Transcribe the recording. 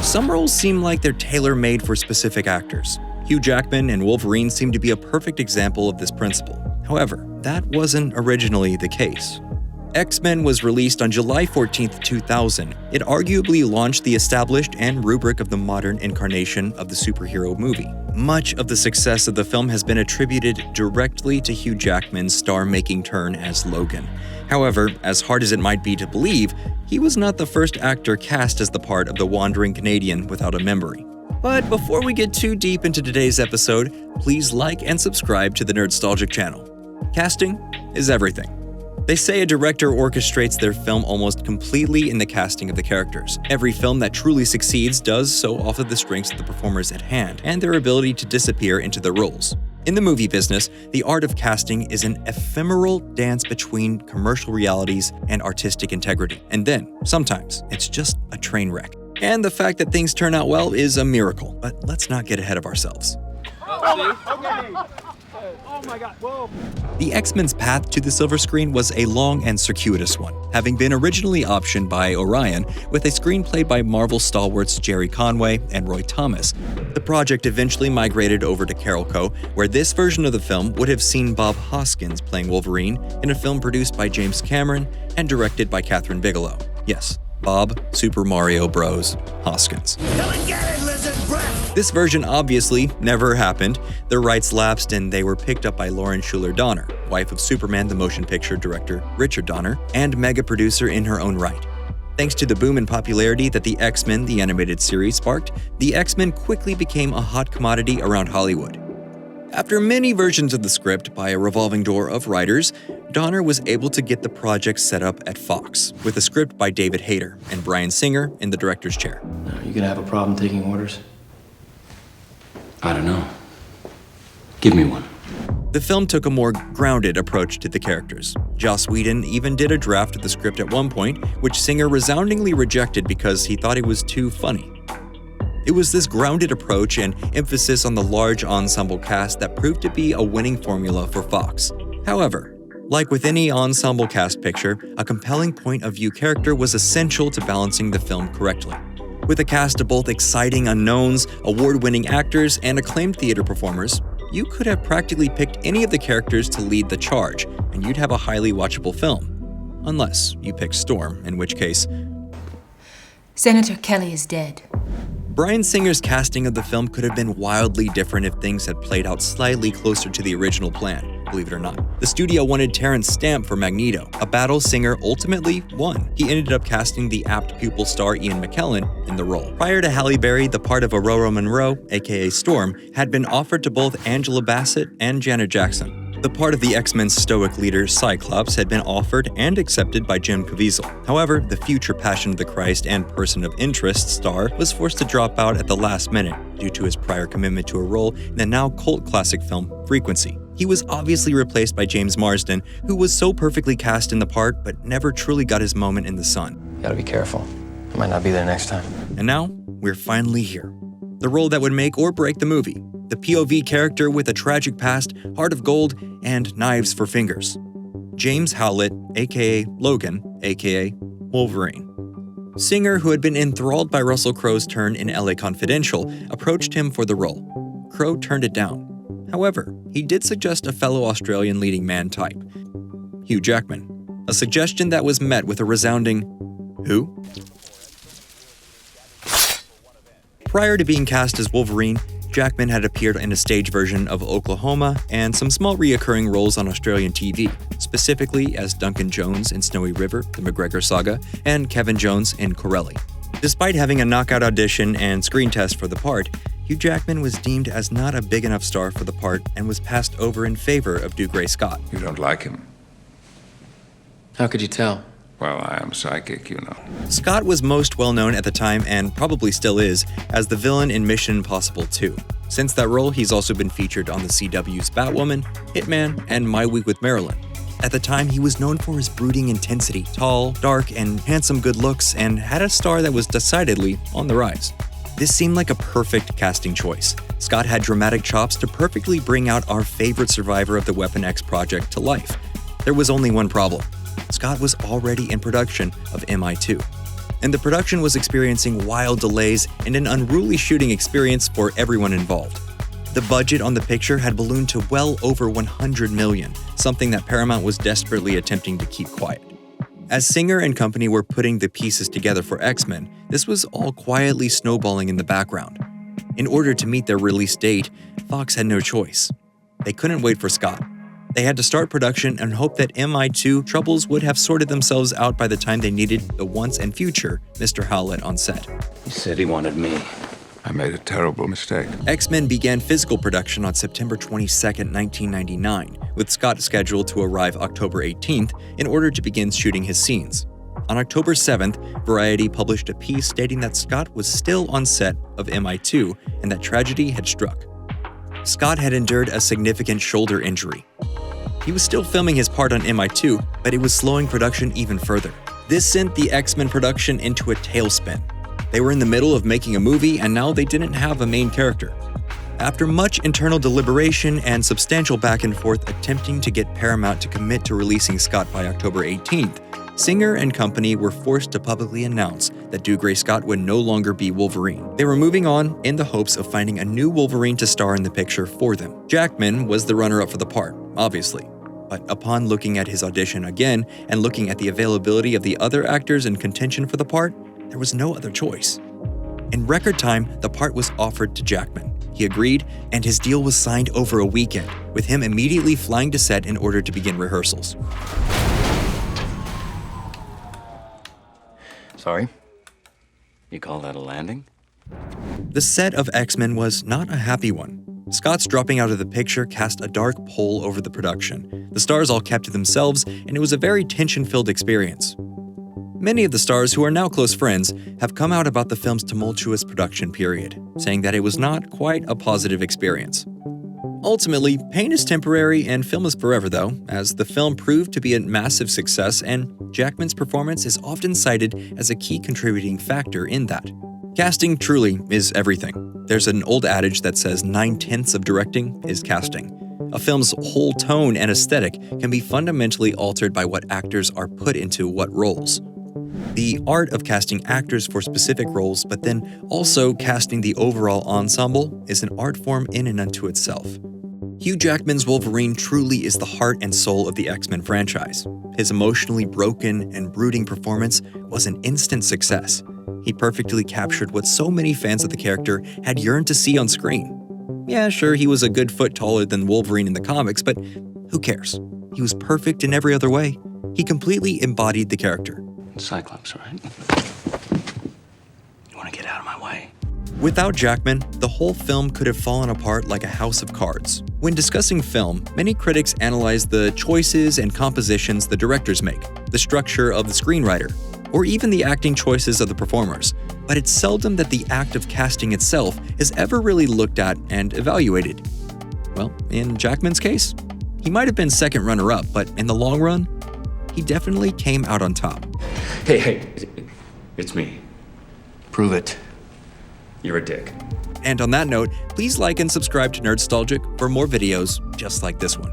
Some roles seem like they're tailor-made for specific actors. Hugh Jackman and Wolverine seem to be a perfect example of this principle. However, that wasn't originally the case. X-Men was released on July 14, 2000. It arguably launched the established and rubric of the modern incarnation of the superhero movie. Much of the success of the film has been attributed directly to Hugh Jackman's star-making turn as Logan. However, as hard as it might be to believe, he was not the first actor cast as the part of the wandering Canadian without a memory. But before we get too deep into today's episode, please like and subscribe to the Nerdstalgic channel. Casting is everything. They say a director orchestrates their film almost completely in the casting of the characters. Every film that truly succeeds does so off of the strengths of the performers at hand and their ability to disappear into their roles. In the movie business, the art of casting is an ephemeral dance between commercial realities and artistic integrity. And then, sometimes, it's just a train wreck. And the fact that things turn out well is a miracle, but let's not get ahead of ourselves. Oh my God, whoa. The X-Men's path to the silver screen was a long and circuitous one, having been originally optioned by Orion with a screenplay by Marvel stalwarts Jerry Conway and Roy Thomas. The project eventually migrated over to Carolco, where this version of the film would have seen Bob Hoskins playing Wolverine in a film produced by James Cameron and directed by Catherine Bigelow. Yes, Bob Super Mario Bros. Hoskins. Come and get it, lizard breath! This version obviously never happened. The rights lapsed and they were picked up by Lauren Schuler Donner, wife of Superman the motion picture director Richard Donner, and mega producer in her own right. Thanks to the boom in popularity that the X-Men the animated series sparked, the X-Men quickly became a hot commodity around Hollywood. After many versions of the script by a revolving door of writers, Donner was able to get the project set up at Fox, with a script by David Hayter and Bryan Singer in the director's chair. Are you gonna have a problem taking orders? I don't know. Give me one. The film took a more grounded approach to the characters. Joss Whedon even did a draft of the script at one point, which Singer resoundingly rejected because he thought it was too funny. It was this grounded approach and emphasis on the large ensemble cast that proved to be a winning formula for Fox. However, like with any ensemble cast picture, a compelling point of view character was essential to balancing the film correctly. With a cast of both exciting unknowns, award-winning actors, and acclaimed theater performers, you could have practically picked any of the characters to lead the charge, and you'd have a highly watchable film. Unless you picked Storm, in which case, Senator Kelly is dead. Bryan Singer's casting of the film could have been wildly different if things had played out slightly closer to the original plan, believe it or not. The studio wanted Terrence Stamp for Magneto, a battle Singer ultimately won. He ended up casting the apt pupil star Ian McKellen in the role. Prior to Halle Berry, the part of Aurora Monroe, aka Storm, had been offered to both Angela Bassett and Janet Jackson. The part of the X-Men's stoic leader, Cyclops, had been offered and accepted by Jim Caviezel. However, the future Passion of the Christ and Person of Interest star was forced to drop out at the last minute due to his prior commitment to a role in the now cult classic film Frequency. He was obviously replaced by James Marsden, who was so perfectly cast in the part but never truly got his moment in the sun. You gotta be careful. I might not be there next time. And now, we're finally here. The role that would make or break the movie. The POV character with a tragic past, heart of gold, and knives for fingers. James Howlett, aka Logan, aka Wolverine. Singer, who had been enthralled by Russell Crowe's turn in LA Confidential, approached him for the role. Crowe turned it down. However, he did suggest a fellow Australian leading man type, Hugh Jackman, a suggestion that was met with a resounding, "Who?" Prior to being cast as Wolverine, Jackman had appeared in a stage version of Oklahoma and some small reoccurring roles on Australian TV, specifically as Duncan Jones in Snowy River, The McGregor Saga, and Kevin Jones in Corelli. Despite having a knockout audition and screen test for the part, Hugh Jackman was deemed as not a big enough star for the part and was passed over in favor of Dougray Scott. You don't like him? How could you tell? Well, I am psychic, you know. Scott was most well known at the time, and probably still is, as the villain in Mission Impossible 2. Since that role, he's also been featured on the CW's Batwoman, Hitman, and My Week with Marilyn. At the time, he was known for his brooding intensity, tall, dark, and handsome good looks, and had a star that was decidedly on the rise. This seemed like a perfect casting choice. Scott had dramatic chops to perfectly bring out our favorite survivor of the Weapon X project to life. There was only one problem. Scott was already in production of MI2. and the production was experiencing wild delays and an unruly shooting experience for everyone involved. The budget on the picture had ballooned to well over $100 million, something that Paramount was desperately attempting to keep quiet. As Singer and company were putting the pieces together for X-Men, this was all quietly snowballing in the background. In order to meet their release date, Fox had no choice. They couldn't wait for Scott. They had to start production and hope that MI2 troubles would have sorted themselves out by the time they needed the once and future Mr. Howlett on set. He said he wanted me. I made a terrible mistake. X-Men began physical production on September 22, 1999, with Scott scheduled to arrive October 18th in order to begin shooting his scenes. On October 7th, Variety published a piece stating that Scott was still on set of MI2 and that tragedy had struck. Scott had endured a significant shoulder injury. He was still filming his part on MI2, but it was slowing production even further. This sent the X-Men production into a tailspin. They were in the middle of making a movie, and now they didn't have a main character. After much internal deliberation and substantial back and forth attempting to get Paramount to commit to releasing Scott by October 18th, Singer and company were forced to publicly announce that Dougray Scott would no longer be Wolverine. They were moving on in the hopes of finding a new Wolverine to star in the picture for them. Jackman was the runner-up for the part, obviously. But upon looking at his audition again and looking at the availability of the other actors in contention for the part, there was no other choice. In record time, the part was offered to Jackman. He agreed, and his deal was signed over a weekend, with him immediately flying to set in order to begin rehearsals. Sorry? You call that a landing? The set of X-Men was not a happy one. Scott's dropping out of the picture cast a dark pall over the production. The stars all kept to themselves, and it was a very tension-filled experience. Many of the stars, who are now close friends, have come out about the film's tumultuous production period, saying that it was not quite a positive experience. Ultimately, pain is temporary and film is forever though, as the film proved to be a massive success and Jackman's performance is often cited as a key contributing factor in that. Casting truly is everything. There's an old adage that says 9/10 of directing is casting. A film's whole tone and aesthetic can be fundamentally altered by what actors are put into what roles. The art of casting actors for specific roles, but then also casting the overall ensemble, is an art form in and unto itself. Hugh Jackman's Wolverine truly is the heart and soul of the X-Men franchise. His emotionally broken and brooding performance was an instant success. He perfectly captured what so many fans of the character had yearned to see on screen. Yeah, sure, he was a good foot taller than Wolverine in the comics, but who cares? He was perfect in every other way. He completely embodied the character. Cyclops, right? You want to get out of my way? Without Jackman, the whole film could have fallen apart like a house of cards. When discussing film, many critics analyze the choices and compositions the directors make, the structure of the screenwriter, or even the acting choices of the performers. But it's seldom that the act of casting itself is ever really looked at and evaluated. Well, in Jackman's case, he might have been second runner-up, but in the long run, he definitely came out on top. Hey, it's me. Prove it. You're a dick. And on that note, please like and subscribe to Nerdstalgic for more videos just like this one.